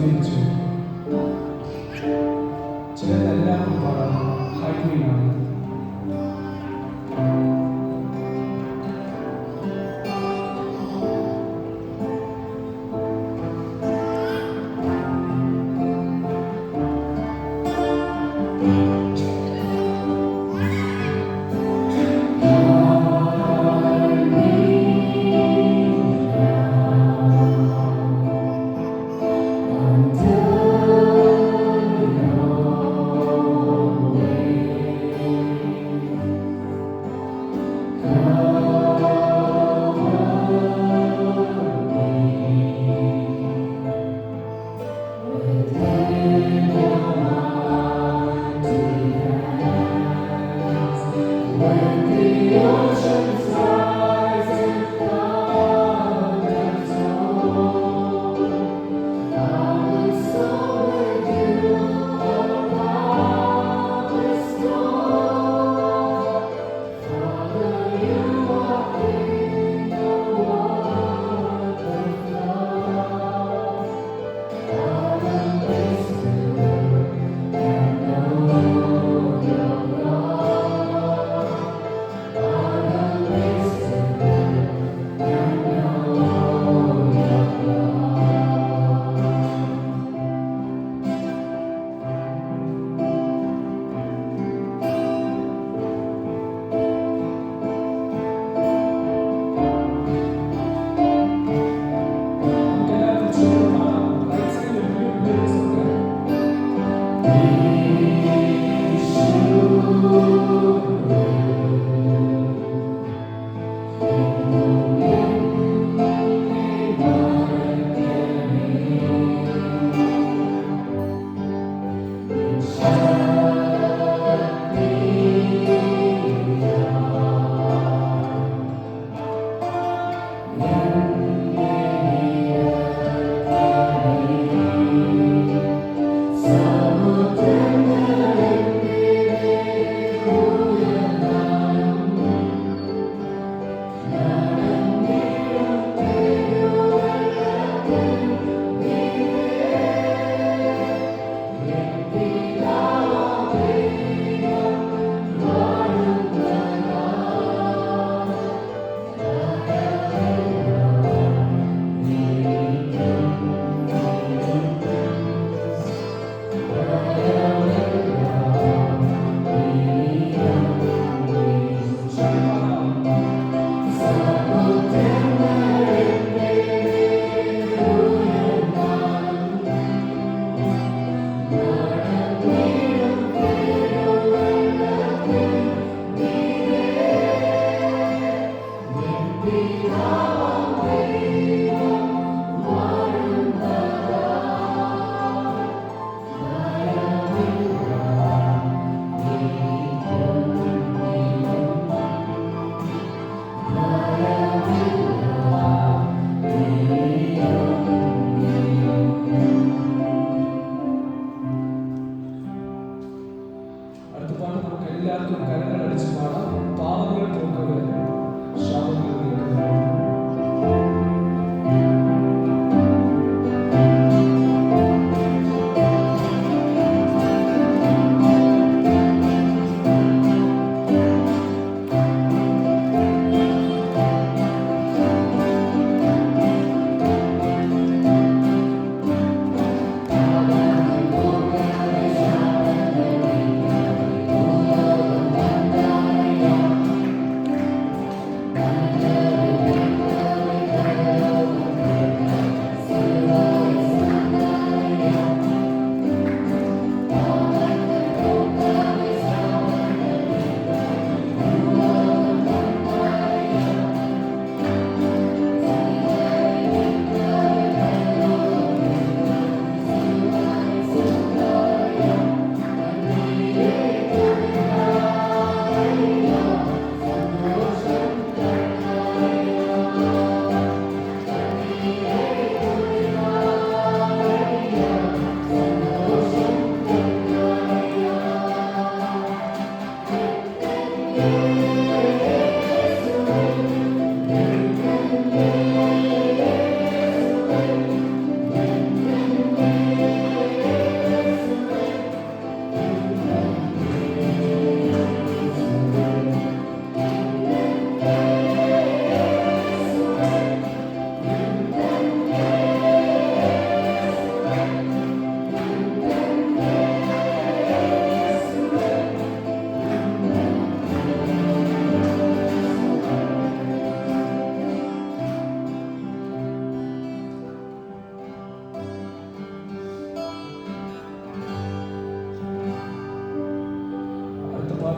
സമീപിച്ചു. ചിലതെല്ലാം ഹൈബ്രിഡാണ്. Until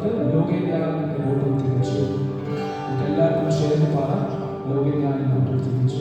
പാട്ട് ലോകജ്ഞാനം രൂപത്തിരിച്ചു. എല്ലാവർക്കും ചേർന്ന് പാടാം. ലോകജ്ഞാനം രൂപത്തിരിച്ചു.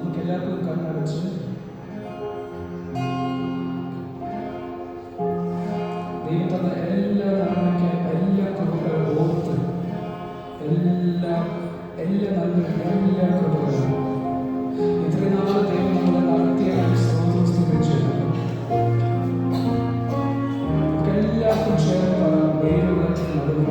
നമുക്ക് എല്ലാവർക്കും കണ്ണടച്ച് ദൈവം തന്ന എല്ലാ നന്മയ്ക്കും എല്ലാ കൃപകളും ഓർത്ത് എല്ലാ നന്മയും എല്ലാ കൃപകളും ഇത്രയും നാളെ ദൈവം നമ്മളെ നടത്തിയ സ്തുതിച്ചു. എല്ലാവർക്കും ചേർന്ന് പറയാം, വേരുകളത്തിൽ നടുവ്.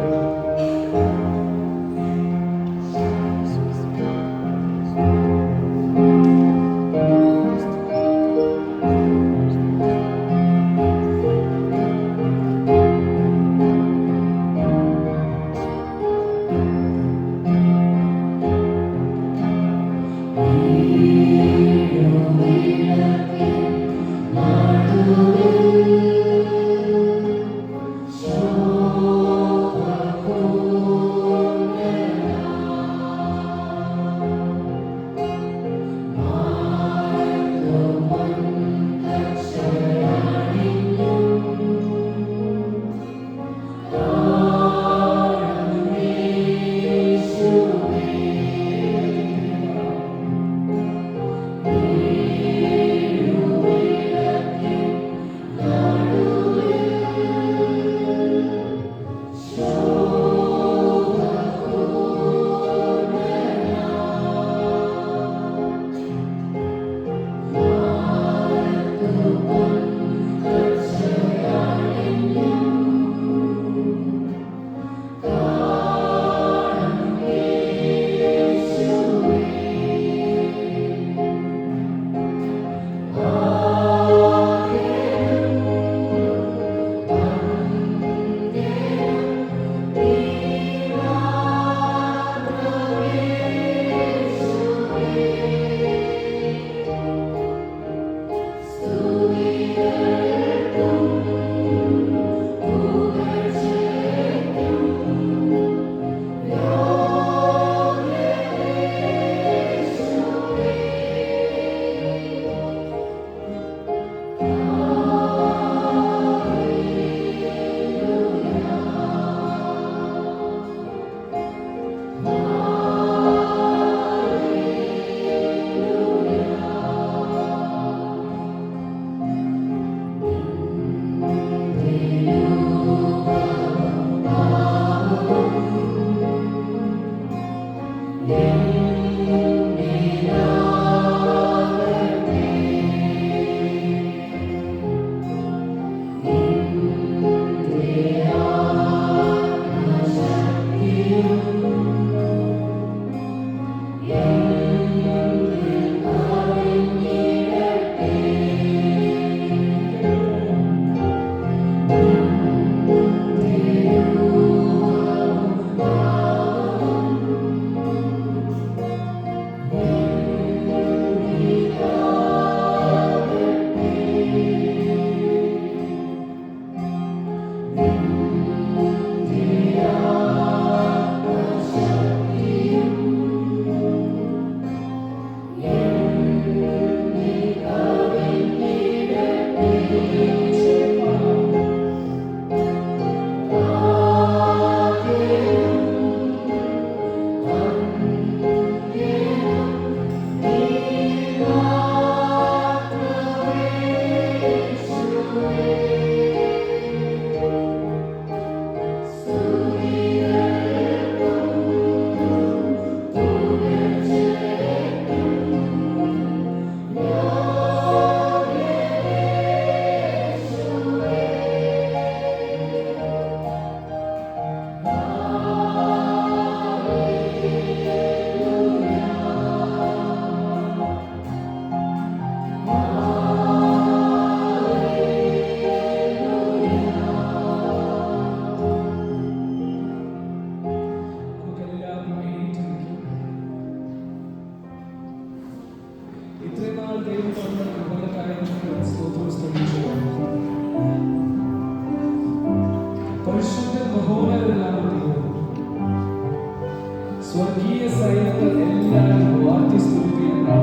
സ്വർഗീയ സൈന്യങ്ങൾ എല്ലാവരും വാഴ്ത്തി സ്തുതിപ്പിക്കുന്നു.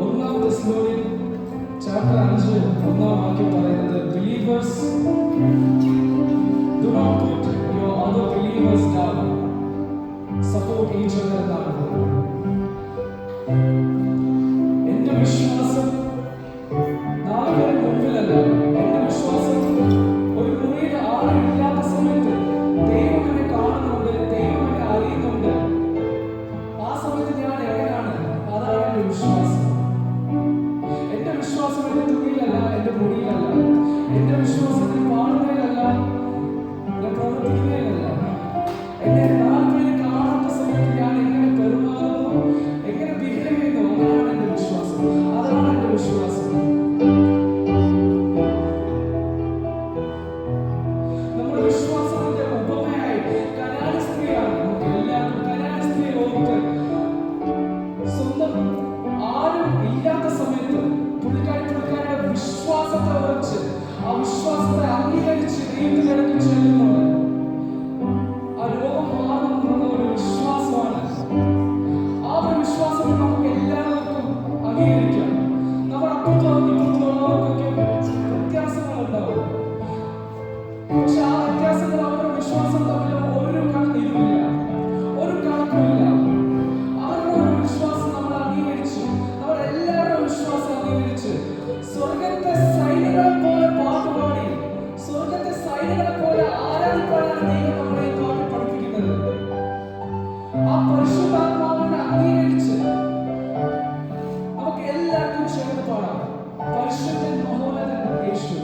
1 തെസ്സലോനിക്കർ ചാപ്റ്റർ 5 1 വാക്യം പറയുന്നത്, believers do not put your other believers down, support each other എന്നാണ് പറയുന്നത്. എന്റെ വിശ്വാസം നാളെ മുമ്പിലല്ല. എന്റെ വിശ്വാസം ഒരു മുറിയിൽ ആരും ഇല്ലാത്ത സമയത്ത് ദൈവം എന്നെ കാണുന്നുണ്ട്, ദൈവം എന്നെ അറിയുന്നുണ്ട്. ആ സമയത്ത് ഞാൻ എവിടെയാണ്? അതാണ് എന്റെ വിശ്വാസം. എന്റെ വിശ്വാസം എന്റെ തുണിയിലല്ല, എന്റെ മുറിയിലല്ല. എന്റെ വിശ്വാസത്തിൽ പാടുന്നതിലല്ല, ഞാൻ പ്രവർത്തിക്കുന്നതിലല്ല. എന്നെ നാൽപ്പേര് കാണാത്ത സമയത്ത് ഞാൻ എങ്ങനെ പെരുമാറുന്നു, എങ്ങനെ ബിഹേവ് ചെയ്യുന്നു, അതാണ് എന്റെ വിശ്വാസം. അതാണ് എന്റെ വിശ്വാസം. നമ്മുടെ വിശ്വാസത്തിന്റെ ഉപമയായി കനാന സ്ത്രീയാണ്. നമുക്ക് എല്ലാവർക്കും കനാന സ്ത്രീ ഓർത്ത് സ്വന്തം ആരും ഇല്ലാത്ത സമയത്ത് പുള്ളിക്കാരുടെ വിശ്വാസത്തെ ഉറച്ച് ആ വിശ്വാസത്തെ അംഗീകരിച്ച് ദൈവത്തിലേക്ക് ചെല്ലുന്നുണ്ട്. ആ രോഗം മാറുന്നുള്ള ഒരു വിശ്വാസമാണ്. ആ ഒരു വിശ്വാസം നമുക്ക് എല്ലാവർക്കും അംഗീകരിക്കാം. നമ്മുടെ അപ്പുറത്തും ഇപ്പുറത്തുള്ളവർക്കൊക്കെ വ്യത്യാസങ്ങളുണ്ടാവും. പക്ഷെ ആ വ്യത്യാസങ്ങൾ അവരുടെ വിശ്വാസം തമ്മിൽ ഒരു കണക്കില്ല, ഒരു കണക്കുമില്ല. അവരുടെ ഒരു വിശ്വാസം നമ്മൾ അംഗീകരിച്ചു, നമ്മളെല്ലാവരുടെ വിശ്വാസം അംഗീകരിച്ച് സ്വർഗത്തെ സൈനികളെ പോലെ പാട്ടുപാടി, സ്വർഗത്തെ സൈനികളെ പോലെ ആരാധിക്കാനാണ് ദൈവം നമ്മളെ പാട്ട് പഠിപ്പിക്കുന്നത്. ആ പരിശുദ്ധാത്മാവിനെ അംഗീകരിച്ച് നമുക്ക് എല്ലാവർക്കും ചേർന്ന് പാടാം. പരിശുദ്ധൻ മഹോന്നതൻ യേശു.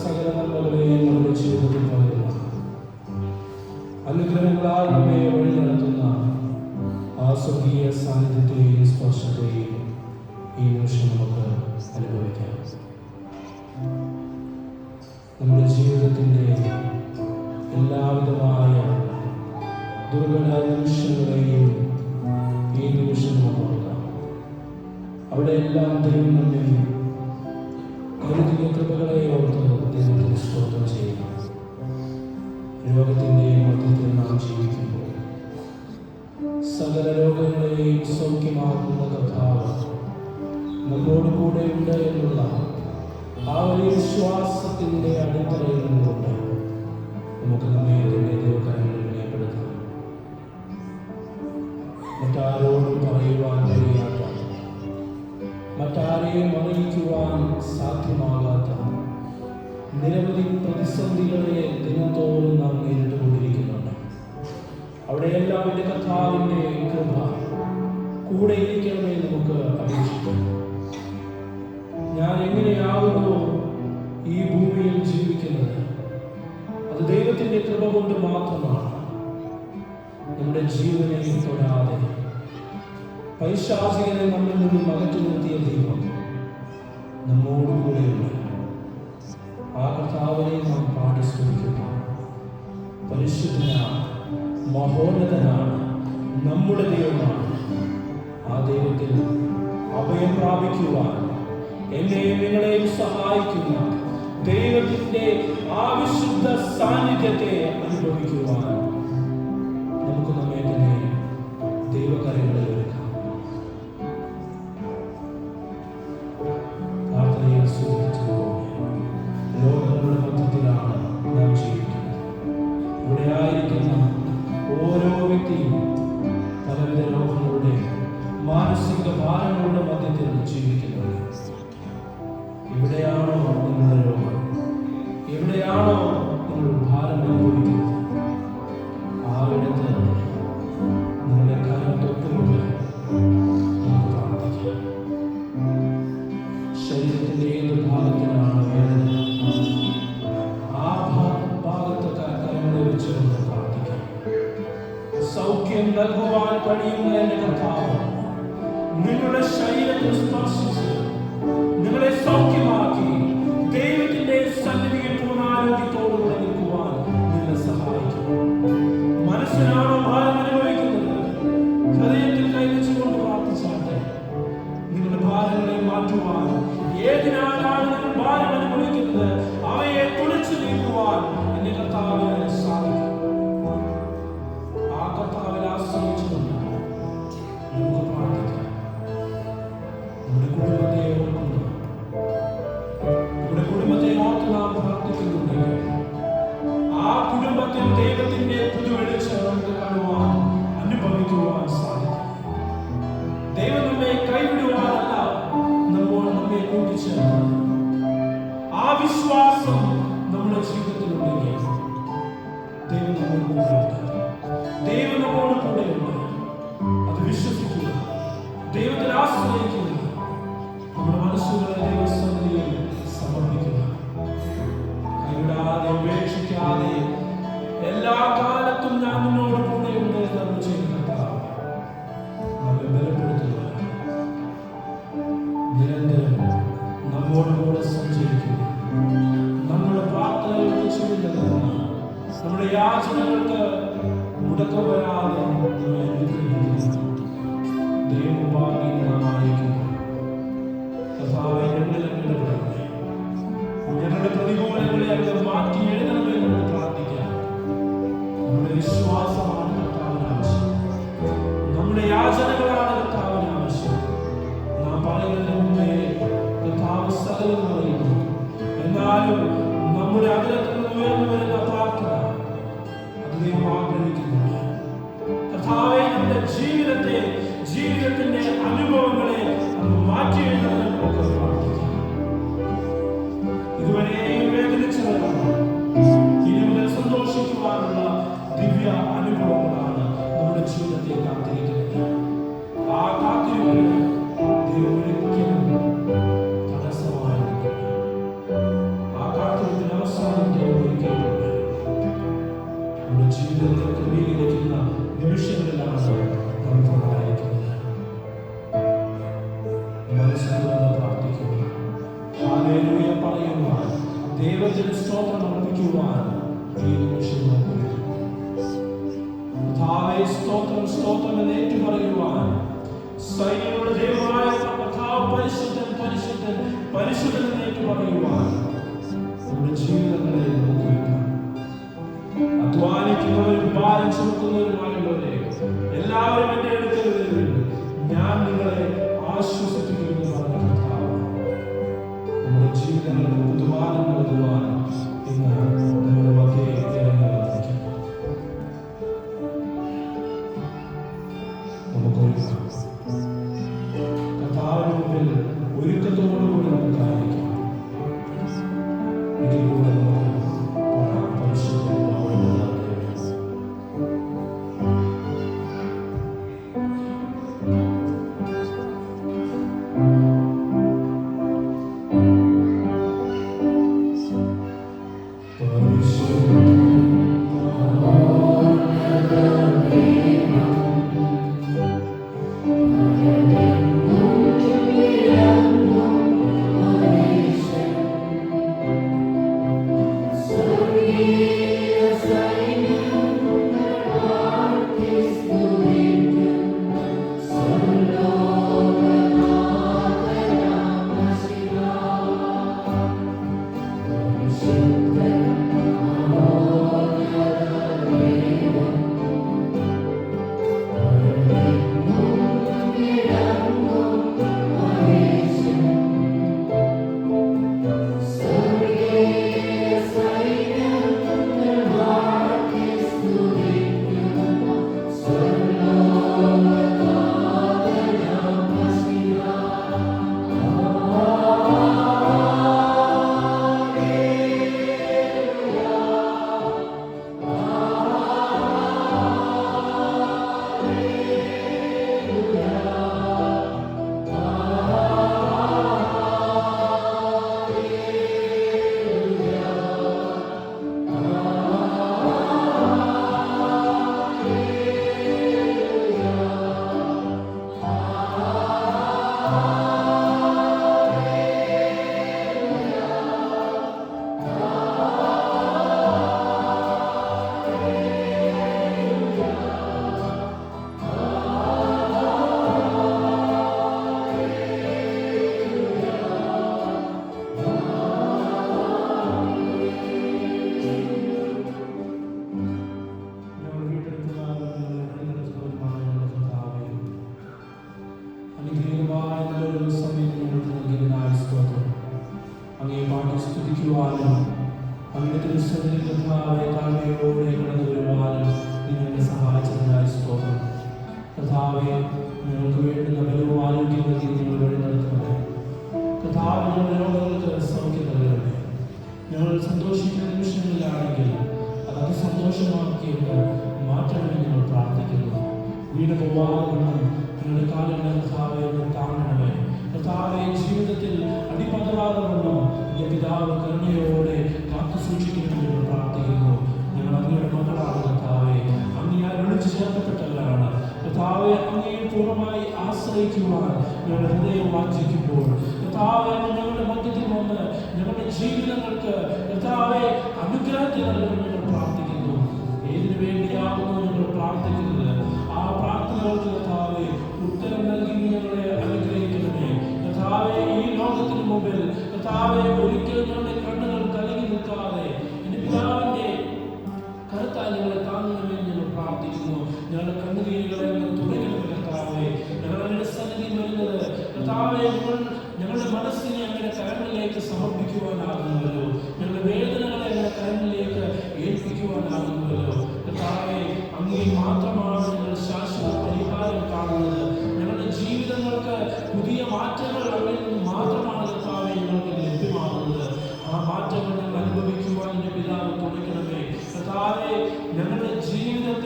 സകല നന്മകളെയും നമ്മുടെ ജീവിതത്തിൽ പകരുന്ന അനുഗ്രഹങ്ങളാൽ നമ്മെ വഴി നടത്തുന്ന ആ സ്വർഗീയ സാന്നിധ്യത്തെയും സ്പർശത്തെയും ഈ നിമിഷം നമുക്ക് അനുഭവിക്കാം. നമ്മുടെ ജീവിതത്തിൻ്റെ എല്ലാവിധമായ ദുർഘട നിമിഷങ്ങളെയും ഈ നിമിഷം നമുക്ക് ഓർക്കാം. അവിടെ എല്ലാം ദൈവം നമ്മെ കരുതിയ കൃപകളെ ഓർത്ത് ദൈവത്തിന് സ്തോത്രം ചെയ്യുന്നു. രോഗത്തിൻ്റെ മധ്യത്തിൽ നാം ജീവിക്കുമ്പോൾ സകല രോഗങ്ങളെയും സൗഖ്യമാക്കുന്ന കർത്താവ് നമ്മോട് കൂടെ ഉണ്ട് എന്നുള്ള ആ ഒരു വിശ്വാസത്തിൻ്റെ അടിത്തറയിൽ നിന്നുകൊണ്ട് നമുക്ക് നമ്മെ തന്നെ ദൈവകരങ്ങളിൽ വിനയപ്പെടുത്താം. മറ്റാരോടും പറയുവാൻ കഴിയാത്ത, മറ്റാരെയും അറിയിക്കുവാൻ സാധ്യമാകാത്ത നിരവധി പ്രതിസന്ധികളെ ദിനത്തോറും നാം നേരിട്ടുകൊണ്ടിരിക്കുന്നുണ്ട്. അവിടെയെല്ലാം എൻ്റെ കർത്താവിൻ്റെ കൃപ കൂടെ ഇരിക്കണമേ നമുക്ക് അപേക്ഷിക്കാം. ഞാൻ എങ്ങനെയാകുന്നു ഈ ഭൂമിയിൽ ജീവിക്കുന്നത്, അത് ദൈവത്തിൻ്റെ കൃപ കൊണ്ട് മാത്രമാണ്. നമ്മുടെ ജീവനെ തൊടാതെ പൈശാചികനെ നമ്മിൽ നിന്നും അകറ്റി നിർത്തിയ ദൈവം നമ്മോടുകൂടെയുണ്ട്. ആ കർത്താവിനെ നാം പാടി സ്തുതിക്കുന്നു. പരിശുദ്ധനാണ്, മഹോന്നതനാണ്, നമ്മുടെ ദൈവമാണ്. ആ ദൈവത്തിൽ അഭയം പ്രാപിക്കുവാൻ എന്നെയും നിങ്ങളെയും സഹായിക്കുന്ന ദൈവത്തിൻ്റെ ആ വിശുദ്ധ സാന്നിധ്യത്തെ അനുഭവിക്കുവാൻ നമുക്ക് നമ്മെ തന്നെ ദൈവകാര്യങ്ങളിൽ ഒരുക്കാം. പ്രാർത്ഥനയിൽ സൂചിപ്പിച്ചതുപോലെ ലോകങ്ങളുടെ മധ്യത്തിലാണ് നാം ജീവിക്കുന്നത്. ഇവിടെ ആയിരിക്കുന്ന ഓരോ വ്യക്തിയും പലവിധ രോഗങ്ങളുടെ മാനസിക ഭാരങ്ങളുടെ മധ്യത്തിൽ ജീവിക്കുന്നത്. എവിടെയാണോ നിങ്ങളുടെ രോഗം, എവിടെയാണോ നിങ്ങൾ ഭാരം അനുഭവിക്കുന്നത്, ആ ഇടത്ത് നിങ്ങളുടെ കാര്യം തൊട്ടുകൊണ്ട് നമുക്ക് പ്രാർത്ഥിക്കാം. ശരീരത്തിൻ്റെ ഏത് ഭാഗത്തിനാണ് വേദന, ആ ഭാഗത്ത് കരങ്ങളെ വെച്ചുകൊണ്ട് പ്രാർത്ഥിക്കാം. സൗഖ്യം നൽകുവാൻ കഴിയുന്ന എൻ്റെ കർത്താവ് നിങ്ങളുടെ ശരീരത്തിൽ സ്പർശിച്ച് നിങ്ങളെ സൗഖ്യമാക്കി ദൈവത്തിന്റെ സന്നിധിയിൽ പൂർണ്ണാരോഗ്യത്തോടുകൂടെ നിൽക്കുവാൻ നിങ്ങളെ സഹായിക്കും. മനസ്സിനാണോ ഭാരം അനുഭവിക്കുന്നത്, ഹൃദയത്തിൽ കൈവച്ചുകൊണ്ട് പ്രാർത്ഥിച്ചാട്ടെ. നിങ്ങളുടെ ഭാരങ്ങളെ മാറ്റുവാൻ, ഏതിനാലാണ് നിങ്ങൾ ഭാരം അനുഭവിക്കുന്നത് അവയെ തുളച്ചു നീക്കുവാൻ എന്റെ കർത്താവിനെ സാധിക്കും. ആ കർത്താവിനെ ആശ്രയിച്ചുകൊണ്ട് നമുക്ക് പ്രാർത്ഥിക്കാം. നമ്മുടെ കുടുംബത്തെ ഓർക്കുന്നു, നമ്മുടെ കുടുംബത്തെ ഓർത്ത് നാം പ്രാർത്ഥിക്കുന്നുണ്ടെങ്കിൽ ആ കുടുംബത്തിൽ ദൈവത്തിന്റെ പുതുവെളിച്ചം നമുക്ക് കാണുവാൻ, അനുഭവിക്കുവാൻ സാധിക്കും. ദൈവം നമ്മെ കൈവിടുവാനല്ല, നമ്മെ കൂട്ടിച്ചേർത്ത് ആ വിശ്വാസം നമ്മുടെ ജീവിതത്തിലുണ്ടെങ്കിൽ ദൈവം നമ്മോട് കൂടെയുണ്ട്. ദൈവം നമ്മോട് കൂടെയുണ്ട്. അത് വിശ്വസിക്കുക, ദൈവത്തിൽ ആശ്രയിക്കുക, നമ്മുടെ മനസ്സുകളെ ദൈവസന്നിധിയിൽ സമർപ്പിക്കുക. കൈവിടാതെ, ഉപേക്ഷിക്കാതെ, എല്ലാ കാലത്തും ഞാൻ നിന്നോട് കൂടെയുണ്ട് എന്ന് ചെയ്യുന്ന കർത്താവ് നമ്മെ ബലപ്പെടുത്തുക, നിരന്തരം നമ്മോട് കൂടെ സഞ്ചരിക്കുക. നമ്മുടെ പ്രാർത്ഥനകൾക്ക് ചെവി നൽകുന്ന, നമ്മുടെ യാചനകൾക്ക് മുടക്കം വരാതെ നമ്മെ അനുഗ്രഹിക്കുക. ദൈവമുമ്പാകെ നാം ആയിരിക്കുന്നു. കർത്താവേ, ഞങ്ങളിൽ ഇടപെടണമേ. ഞങ്ങളുടെ പ്രതികൂലങ്ങളെ അങ്ങ് മാറ്റി എഴുതണമേ എന്ന് പ്രാർത്ഥിക്കാം. നമ്മുടെ വിശ്വാസമാണ് കർത്താവിന് ആവശ്യം. നമ്മുടെ യാചനകളാണ് കർത്താവിന് ആവശ്യം. വലിയ അനുഭവങ്ങളാണ് നമ്മുടെ ജീവിതത്തെ കാത്തിരിക്കുന്നത്. ആ കാത്തിരിപ്പിന് ദൈവം ഒരിക്കലും തടസ്സമായി നിൽക്കില്ല. ആ കാത്തിരിപ്പിന് അവസാനിക്കാൻ ഒരുക്കിയിട്ടുണ്ട്. നമ്മുടെ ജീവിതത്തെ ക്രമീകരിക്കുന്ന നിമിഷങ്ങളിലാണ് നമ്മൾ ഉണ്ടായിരിക്കുന്നത്. മനസ്സുകൊണ്ട് പ്രാർത്ഥിക്കുക, ഹല്ലേലൂയ പറയുവാൻ, ദൈവത്തിന് സ്തോത്രം അർപ്പിക്കുവാൻ ഈ നിമിഷം നമുക്ക് കർത്താവേ സ്തോത്രം സ്തോത്രം എന്ന് ഏറ്റുപറയുവാൻ, സൈന്യങ്ങളുടെ ദൈവമായ കർത്താവ് പരിശുദ്ധൻ പരിശുദ്ധൻ പരിശുദ്ധൻ എന്ന് ഏറ്റുപറയുവാൻ നമ്മുടെ ജീവിതങ്ങളെ നമുക്ക് വയ്ക്കാം. അധ്വാനിക്കുന്നവരും ഭാരം ചുമക്കുന്നവരുമായുള്ളവരെ എല്ലാവരും എന്റെ അടുക്കൽ വരുവിൻ, ഞാൻ നിങ്ങളെ ആശ്വസിപ്പിക്കുമെന്ന് പറഞ്ഞ കർത്താവ് നമ്മുടെ ജീവിതങ്ങളിൽ പുതുമാനം നൽകുവാൻ ഇന്ന് നമ്മുടെ മധ്യേ ഇറങ്ങി വന്നിരിക്കുന്നു. നമുക്കൊരുക്കാം. കർത്താവിന് മുമ്പിൽ ഒരുക്കത്തോടുകൂടി നമുക്കായിരിക്കാം. ഇതിലൂടെ നമുക്ക് പരിശുദ്ധമായ സന്തോഷിക്കുന്ന നിമിഷങ്ങളിലാണെങ്കിൽ അത് അതിസന്തോഷമാക്കിയിട്ട് മാറ്റണമെന്ന് ഞങ്ങൾ പ്രാർത്ഥിക്കുന്നു. വീട് പോവാതെ ഞങ്ങളുടെ കാലങ്ങളെ കർത്താവെ താങ്ങണമേ. കർത്താവെ ജീവിതത്തിൽ അടിപതറാതെ എന്റെ പിതാവ് കരുണയോടെ കാത്തു സൂക്ഷിക്കണമെന്ന് ഞങ്ങൾ പ്രാർത്ഥിക്കുന്നു. ഞങ്ങൾ അങ്ങയുടെ മക്കളാണ് കർത്താവെ, അങ്ങയാൽ വിളിച്ചു ചേർക്കപ്പെട്ടവരാണ് കർത്താവെ. അങ്ങയെ പൂർണ്ണമായി ആശ്രയിക്കുവാൻ ഞങ്ങളുടെ ഹൃദയം വാഞ്ചിക്കുമ്പോൾ കർത്താവെ ഞങ്ങളുടെ മധ്യത്തിൽ വന്ന് ഞങ്ങളുടെ ജീവിതങ്ങൾക്ക് കർത്താവെ അനുഗ്രഹത്തിൽ നൽകണമെന്ന് ഞങ്ങൾ പ്രാർത്ഥിക്കുന്നു. ഏതിനു വേണ്ടിയാകുന്നു ഞങ്ങൾ പ്രാർത്ഥിക്കുന്നത് ആ പ്രാർത്ഥനകൾക്ക് കർത്താവെ ഉത്തരം നൽകി ഞങ്ങളെ അനുഗ്രഹിക്കണമേ. കർത്താവെ ഈ ലോകത്തിന് മുമ്പിൽ കർത്താവെ ഒരിക്കലും ഞങ്ങളുടെ കണ്ണുകൾ കലങ്ങി നിൽക്കാതെ എന്റെ പിതാവിന്റെ കരുത്താൽ ഞങ്ങളെ താങ്ങണമെന്ന് ഞങ്ങൾ പ്രാർത്ഥിക്കുന്നു. ഞങ്ങളുടെ കണ്ണുനീരുകളെ തുടങ്ങണം കർത്താവെ. ഞങ്ങളുടെ സന്നിധി വരുന്നത് കർത്താവെ ഞങ്ങളുടെ മനസ്സിനെ അങ്ങനെ കരങ്ങളിലേക്ക് സമർപ്പിക്കുവാനാകുന്നുവല്ലോ. ഞങ്ങളുടെ വേദനകളെ അങ്ങനെ കരങ്ങളിലേക്ക് ഏൽപ്പിക്കുവാനാകുന്നുവല്ലോ. കർത്താവെ അങ്ങേ മാത്രമാണ് ഞങ്ങൾ ശാശ്വത പരിഹാരം കാണുന്നത്. ഞങ്ങളുടെ ജീവിതങ്ങൾക്ക് പുതിയ മാറ്റങ്ങൾ അവിടെ നിന്ന് മാത്രമാണ് കർത്താവെ ഞങ്ങൾക്ക് ലഭ്യമാകുന്നത്. ആ മാറ്റങ്ങൾ ഞങ്ങൾ അനുഭവിക്കുവാൻ എന്റെ പിതാവ് തുണയ്ക്കണമേ. കർത്താവെ ഞങ്ങളുടെ ജീവിതം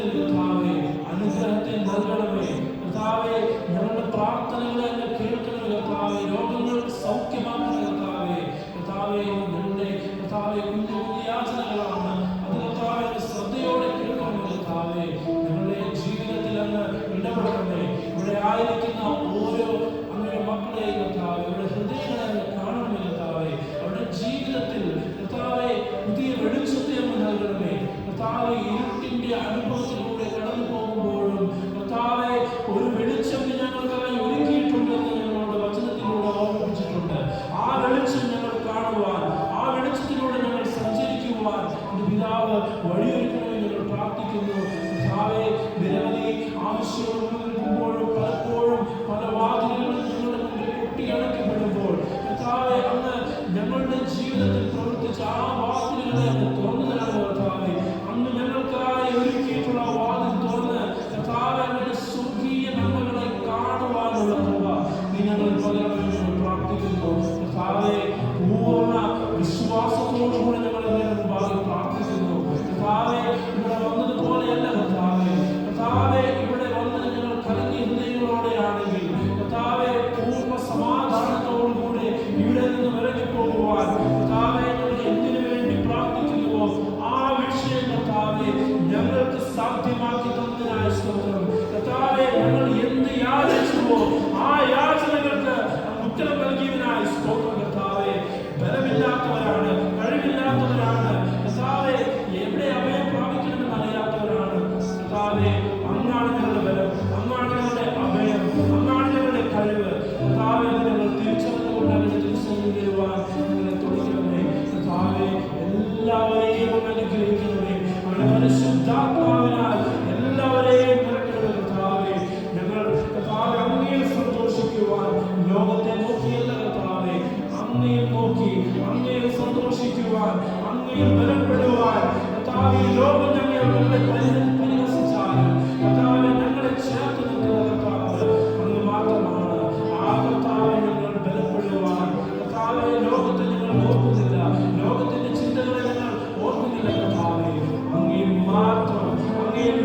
കർത്താവേ, ഞങ്ങളുടെ പ്രാർത്ഥനകളെ അങ്ങ് കേൾക്കണമേ കർത്താവേ. രോഗങ്ങൾ സൗഖ്യമാക്കണമേ കർത്താവേ. കർത്താവേ, ഞങ്ങളുടെ കർത്താവേ കുഞ്ഞു കുഞ്ഞു യാചനകളാണ്. അത് കർത്താവേ ശ്രദ്ധയോടെ കേൾക്കണമേ കർത്താവേ. ഞങ്ങളുടെ ജീവിതത്തിൽ അങ്ങ് ഇടപെടണമേ. ഇവിടെ ആയിരിക്കുന്ന ഓരോ അങ്ങയുടെ മക്കളെയും കർത്താവേ, അവരുടെ ഹൃദയങ്ങളെ അങ്ങ് കാണണമേ കർത്താവേ. അവരുടെ ജീവിതത്തിൽ കർത്താവേ പുതിയ വെളിച്ചത്തെ അങ്ങ് നൽകണമേ കർത്താവേ. ഇരുട്ടിന്റെ അനുഭവത്തിലൂടെ കടന്നു പോകുമ്പോഴും കർത്താവേ ഒരു വെളിച്ചം ഞങ്ങൾക്കായി ഒരുക്കിയിട്ടുണ്ടെന്ന് ഞങ്ങളുടെ വചനത്തിലൂടെ ഓർമ്മിപ്പിച്ചിട്ടുണ്ട്. ആ വെളിച്ചം ഞങ്ങൾ കാണുവാൻ, ആ വെളിച്ചത്തിലൂടെ ഞങ്ങൾ സഞ്ചരിക്കുവാൻ എന്റെ പിതാവ് വഴിയൊരുക്കണമെന്ന് ഞങ്ങൾ പ്രാർത്ഥിക്കുന്നു കർത്താവേ. നിരവധി ആവശ്യങ്ങൾ നിൽക്കുമ്പോഴും പലപ്പോഴും പല വാതിലുകളും ഞങ്ങളുടെ മുന്നിൽ കൊട്ടിയടക്കപ്പെടുമ്പോൾ കർത്താവേ അങ്ങ് ഞങ്ങളുടെ ജീവിതത്തിൽ പ്രവർത്തിച്ച ആ വാതിലുകളെ അങ്ങ് തുറന്നു തരണം കർത്താവേ. അങ്ങ് ഞങ്ങൾക്കായി ഒരുക്കിയിട്ടുള്ള വാതിൽ തുറന്ന് കർത്താവേ അങ്ങയുടെ സ്വർഗീയ നന്മകളെ കാണുവാനുള്ള കൃപ നീ ഞങ്ങൾ പകരണമെന്ന് ഞങ്ങൾ പ്രാർത്ഥിക്കുന്നു കർത്താവേ. പൂർണ്ണ വിശ്വാസത്തോടുകൂടി ഞങ്ങളുടെ മുമ്പാകെ പ്രാർത്ഥിക്കുന്നു കർത്താവേ. ഇവിടെ വന്നതുപോലെയല്ല കർത്താവേ. കർത്താവേ ഇവിടെ വന്നത് ഞങ്ങൾ കലങ്ങിയ ഹൃദയങ്ങളോടെയാണെങ്കിൽ കർത്താവേ പൂർണ്ണ സമാധാനത്തോടുകൂടി ഇവിടെ നിന്ന് വിലകി പോകുവാൻ കർത്താവേ ഞങ്ങൾ എന്തിനു വേണ്ടി പ്രാർത്ഥിക്കുന്നുവോ ആ വിഷയം കർത്താവേ ഞങ്ങൾക്ക് സാധ്യമാക്കി തന്നതിനായ സ്തോത്രം കർത്താവേ. ഞങ്ങൾ എന്ത് യാചിച്ചുവോ ആ യാചനകൾക്ക് ഉത്തരം നൽകിയതിനായ സ്തോത്രം കർത്താവേ. ബലമില്ലാത്തവരാണ്, കഴിവില്ലാത്തവരാണ് കർത്താവേ, എവിടെ അഭയം പ്രാപിക്കണമെന്ന് അറിയാത്തവരാണ് കർത്താവേ. അങ്ങാണ് ഞങ്ങളുടെ ബലം, അങ്ങാണ് ഞങ്ങളുടെ അഭയം, അങ്ങാണ് ഞങ്ങളുടെ കഴിവ് കർത്താവേ. ഞങ്ങൾ തിരിച്ചറിഞ്ഞുകൊണ്ട് അങ്ങനെ തിരിച്ചറിഞ്ഞു തരുവാൻ ഞങ്ങളെ തുണയ്ക്കണമേ കർത്താവേ. എല്ലാവരെയും അനുഗ്രഹിക്കണമേ. അവരുടെ പരിശുദ്ധാത്മാവിനാൽ എല്ലാവരെയും നിറയ്ക്കണമേ കർത്താവേ. ഞങ്ങൾ കർത്താവേ അങ്ങയിൽ സന്തോഷിക്കുവാൻ ലോകത്തെ നോക്കിയല്ല കർത്താവേ, അങ്ങയിൽ നോക്കി അങ്ങയിൽ സന്തോഷിക്കുവാൻ, അങ്ങയിൽ ബലപ്പെടുവാൻ കർത്താവേ. ലോകം ഞങ്ങളെ പരിഹസിച്ചാലും കർത്താവേ ഞങ്ങളെ ചേർത്ത് നിൽക്കുന്ന കർത്താവ് അങ്ങ് മാത്രമാണ്. ആ കർത്താവെ ഞങ്ങൾ ബലപ്പെടുവാൻ കർത്താവേ ലോകത്തെ ഞങ്ങൾ ഓർക്കുന്നില്ല, ലോകത്തിന്റെ ചിന്തകളെ ഞങ്ങൾ ഓർക്കുന്നില്ല കർത്താവേ. അങ്ങയിൽ മാത്രം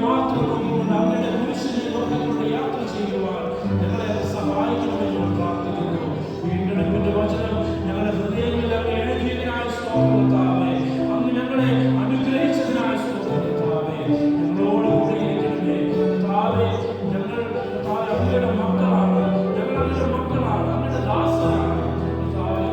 നോക്കിക്കൊണ്ട് അങ്ങയുടെ കുരിശിനെ നോക്കിക്കൊണ്ട് യാത്ര ചെയ്യുവാൻ ഞങ്ങളെ സഹായിക്കണമെന്ന് ഞങ്ങൾ പ്രാർത്ഥിക്കുന്നു. വീണ്ടെടുപ്പിന്റെ വചനം ഞങ്ങളുടെ ഹൃദയങ്ങളിൽ അങ്ങ് എഴുതിയതിനായ സ്തോത്രം കർത്താവേ. അങ്ങ് ഞങ്ങളെ അനുഗ്രഹിച്ചതിനായ സ്തോത്രം കർത്താവേ. ഞങ്ങളോട് കൂടെ ഇരിക്കണമേ കർത്താവേ. ഞങ്ങൾ കർത്താവേ അങ്ങയുടെ മക്കളാണ്, ഞങ്ങൾ അങ്ങയുടെ മക്കളാണ്, അങ്ങയുടെ ദാസരാണ് കർത്താവേ.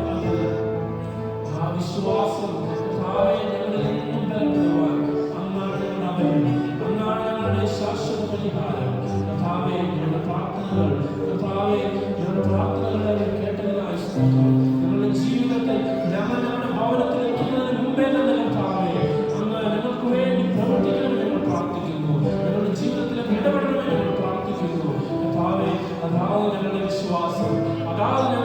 ആ വിശ്വാസം കർത്താവേ ഞങ്ങളിൽ എന്നും ബലപ്പെടുവാൻ അങ്ങാണ് ഞങ്ങളുടെ അഭയം, അങ്ങാണ് ഞങ്ങളുടെ ശാശ്വത പരിഹാരം കർത്താവേ. ഞങ്ങളുടെ പ്രാർത്ഥനകൾ കർത്താവേ, ഞങ്ങളുടെ പ്രാർത്ഥനകളെ കേട്ടതിനായ സ്തോത്രം. ഞങ്ങളുടെ ജീവിതത്തിൽ ഞങ്ങളുടെ ഭവനത്തിൽ എത്തുന്നതിന് മുമ്പേ തന്നെ കർത്താവേ അങ്ങ് ഞങ്ങൾക്ക് വേണ്ടി പ്രവർത്തിക്കണമെന്ന് ഞങ്ങൾ പ്രാർത്ഥിക്കുന്നു. ഞങ്ങളുടെ ജീവിതത്തിലെ ഇടപെടണമെന്ന് ഞങ്ങൾ പ്രാർത്ഥിക്കുന്നു കർത്താവേ. അതാണ് ഞങ്ങളുടെ വിശ്വാസം, അതാണ്